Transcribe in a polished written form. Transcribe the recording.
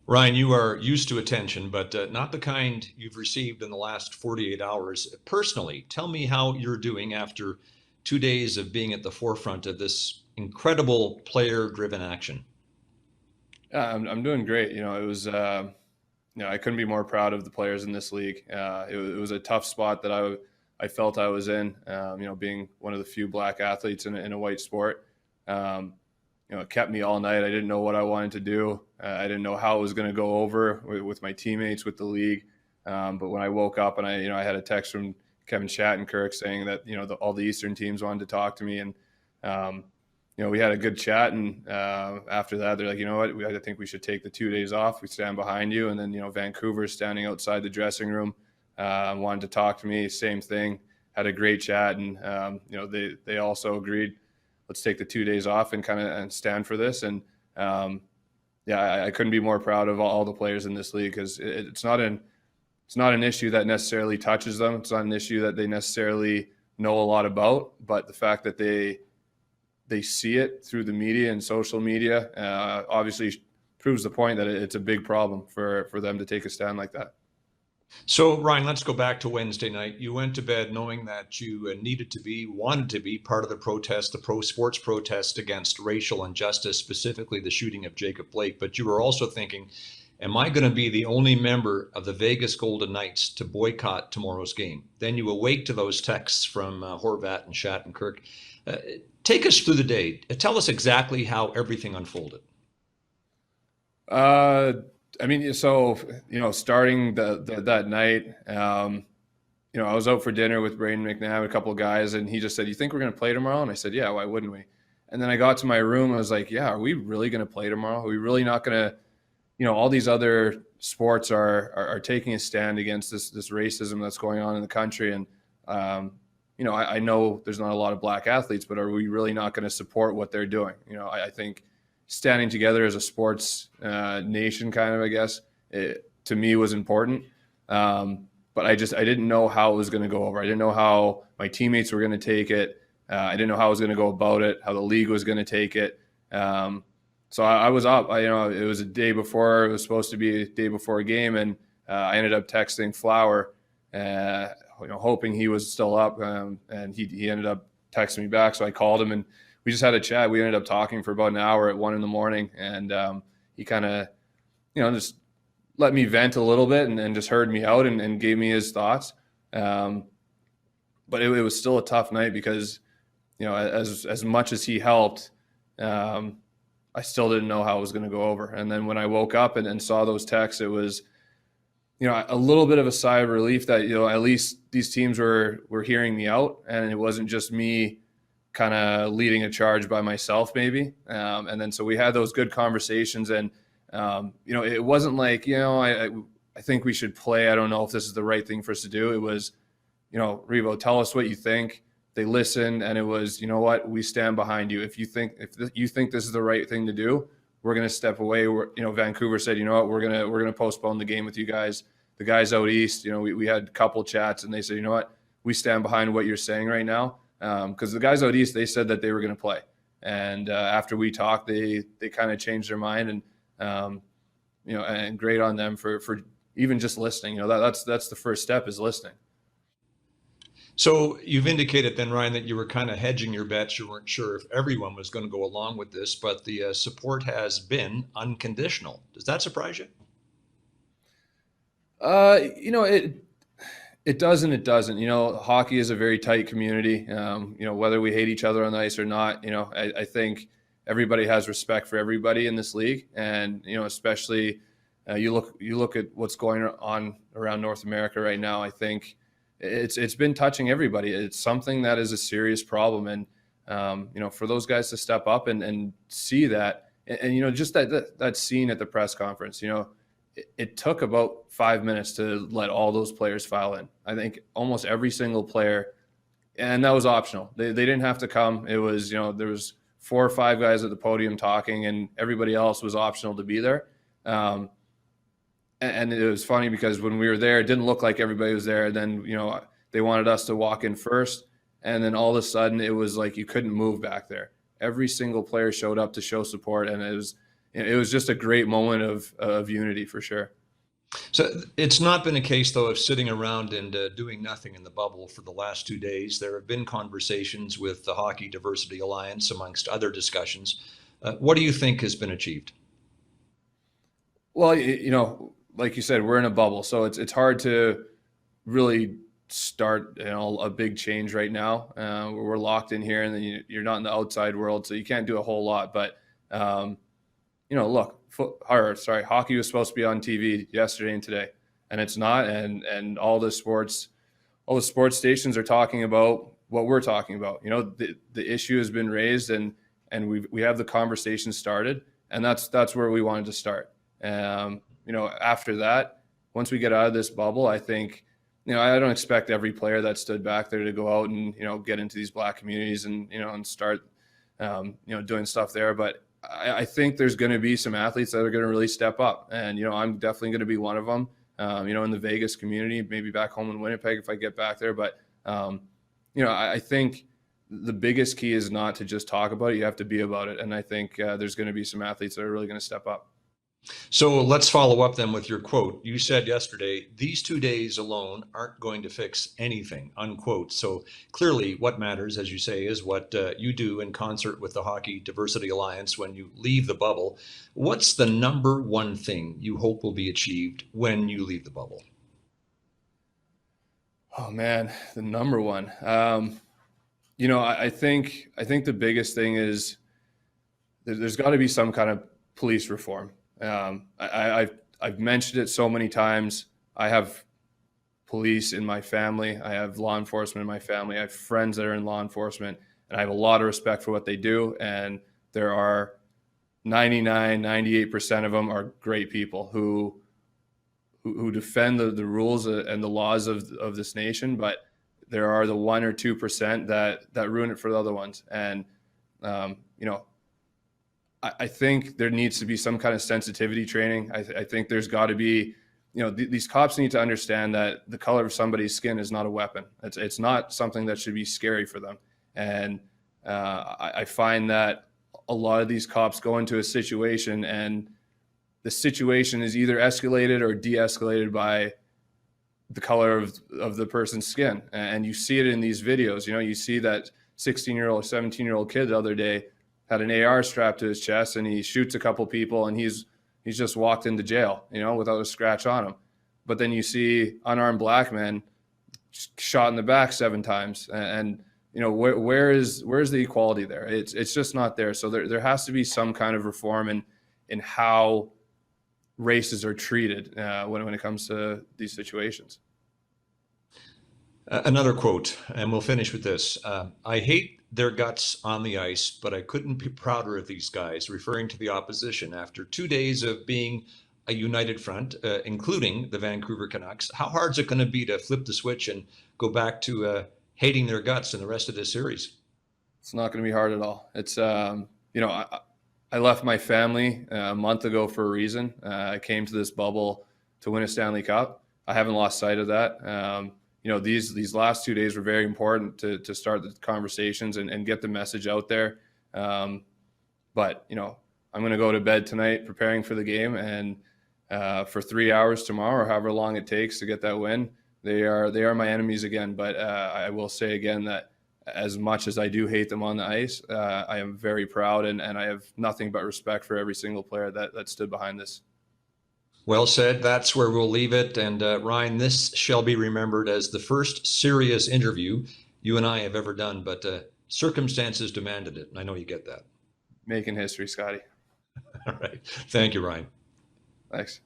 Ryan, you are used to attention, but not the kind you've received in the last 48 hours. Personally, tell me how you're doing after 2 days of being at the forefront of this incredible player-driven action. Yeah, I'm doing great. I couldn't be more proud of the players in this league. It was a tough spot that I felt I was in. Being one of the few black athletes in a white sport. Um, it kept me all night. I didn't know what I wanted to do. I didn't know how it was going to go over with my teammates, with the league. But when I woke up and I had a text from Kevin Shattenkirk saying that all the Eastern teams wanted to talk to me, and um, we had a good chat. And after that, they're like, you know what, I think we should take the 2 days off. We stand behind you. And then Vancouver's standing outside the dressing room, wanted to talk to me. Same thing. Had a great chat, and they also agreed, let's take the 2 days off and and stand for this. And I couldn't be more proud of all the players in this league, because it's not an issue that necessarily touches them. It's not an issue that they necessarily know a lot about, but the fact that they see it through the media and social media obviously proves the point that it's a big problem for them to take a stand like that. So, Ryan, let's go back to Wednesday night. You went to bed knowing that you wanted to be part of the protest, the pro sports protest against racial injustice, specifically the shooting of Jacob Blake. But you were also thinking, am I going to be the only member of the Vegas Golden Knights to boycott tomorrow's game? Then you awake to those texts from Horvat and Shattenkirk. Uh, Take us through the day. Tell us exactly how everything unfolded. Uh, starting that night, I was out for dinner with Braden McNabb, a couple of guys, and he just said, "You think we're going to play tomorrow?" And I said, "Yeah, why wouldn't we?" And then I got to my room, and I was like, "Yeah, are we really going to play tomorrow? Are we really not going to?" All these other sports are taking a stand against this racism that's going on in the country, and I know there's not a lot of black athletes, but are we really not going to support what they're doing? I think standing together as a sports nation, kind of, I guess, to me was important. But I didn't know how it was going to go over. I didn't know how my teammates were going to take it. I didn't know how I was going to go about it, how the league was going to take it. So I was up. It was a day before. It was supposed to be a day before a game, and I ended up texting Flower, hoping he was still up, and he ended up texting me back. So I called him, and we just had a chat. We ended up talking for about an hour at 1 a.m, and he kind of, just let me vent a little bit, and just heard me out, and gave me his thoughts. But it was still a tough night, because as much as he helped, I still didn't know how it was going to go over. And then when I woke up and saw those texts, it was a little bit of a sigh of relief that at least these teams were hearing me out, and it wasn't just me kind of leading a charge by myself, maybe. And then so we had those good conversations, and it wasn't like I think we should play. I don't know if this is the right thing for us to do. It was Revo, tell us what you think. They listened, and it was, what, we stand behind you. If you think this is the right thing to do, we're going to step away. Vancouver said, what, we're going to postpone the game with you guys. The guys out east, we had a couple chats, and they said, what, we stand behind what you're saying right now. Because the guys out east, they said that they were going to play, and after we talked, they kind of changed their mind, and and great on them for even just listening. That's the first step, is listening. So you've indicated then, Ryan, that you were kind of hedging your bets. You weren't sure if everyone was going to go along with this, but the support has been unconditional. Does that surprise you? It does and it doesn't. Hockey is a very tight community. Whether we hate each other on the ice or not, I think everybody has respect for everybody in this league, and especially you look at what's going on around North America right now. I think it's been touching everybody. It's something that is a serious problem, and for those guys to step up and see that, and just that scene at the press conference, it took about 5 minutes to let all those players file in. I think almost every single player, and that was optional. They didn't have to come. It was there was 4 or 5 guys at the podium talking, and everybody else was optional to be there. And it was funny, because when we were there, it didn't look like everybody was there. Then, they wanted us to walk in first. And then all of a sudden it was like you couldn't move back there. Every single player showed up to show support. And it was, it was just a great moment of unity for sure. So it's not been a case, though, of sitting around and doing nothing in the bubble for the last 2 days. There have been conversations with the Hockey Diversity Alliance, amongst other discussions. What do you think has been achieved? Well, like you said, we're in a bubble, so it's hard to really start a big change right now. We're locked in here, and then you're not in the outside world, so you can't do a whole lot. But look, hockey was supposed to be on TV yesterday and today, and it's not. And all the sports stations are talking about what we're talking about. The issue has been raised, and we have the conversation started, and that's where we wanted to start. After that, once we get out of this bubble, I think, I don't expect every player that stood back there to go out and, get into these Black communities and, and start, doing stuff there. But I think there's going to be some athletes that are going to really step up. And, I'm definitely going to be one of them, in the Vegas community, maybe back home in Winnipeg if I get back there. But, I think the biggest key is not to just talk about it. You have to be about it. And I think there's going to be some athletes that are really going to step up. So let's follow up then with your quote. You said yesterday, these 2 days alone aren't going to fix anything, unquote. So clearly what matters, as you say, is what you do in concert with the Hockey Diversity Alliance when you leave the bubble. What's the number one thing you hope will be achieved when you leave the bubble? Oh man, the number one. I think the biggest thing is there's got to be some kind of police reform. I've mentioned it so many times. I have police in my family. I have law enforcement in my family. I have friends that are in law enforcement, and I have a lot of respect for what they do. And there are 98% of them are great people who defend the rules and the laws of this nation. But there are the 1 or 2% that ruin it for the other ones. And, I think there needs to be some kind of sensitivity training. I think there's got to be, these cops need to understand that the color of somebody's skin is not a weapon. It's not something that should be scary for them. And I find that a lot of these cops go into a situation and the situation is either escalated or de-escalated by the color of the person's skin. And you see it in these videos. You see that 16-year-old, 17-year-old kid the other day had an AR strapped to his chest, and he shoots a couple people, and he's just walked into jail, without a scratch on him. But then you see unarmed Black men shot in the back 7 times, and where's the equality there? It's just not there. So there has to be some kind of reform in how races are treated when it comes to these situations. Another quote, and we'll finish with this. I hate their guts on the ice, but I couldn't be prouder of these guys, referring to the opposition after 2 days of being a united front, including the Vancouver Canucks. How hard is it going to be to flip the switch and go back to hating their guts in the rest of this series? It's not going to be hard at all. It's, I left my family a month ago for a reason. I came to this bubble to win a Stanley Cup. I haven't lost sight of that. These last 2 days were very important to start the conversations and get the message out there. But I'm going to go to bed tonight preparing for the game, and for 3 hours tomorrow, or however long it takes to get that win, they are my enemies again. But I will say again that as much as I do hate them on the ice, I am very proud, and I have nothing but respect for every single player that stood behind this. Well said. That's where we'll leave it. And Ryan, this shall be remembered as the first serious interview you and I have ever done, but circumstances demanded it. And I know you get that. Making history, Scotty. All right. Thank you, Ryan. Thanks.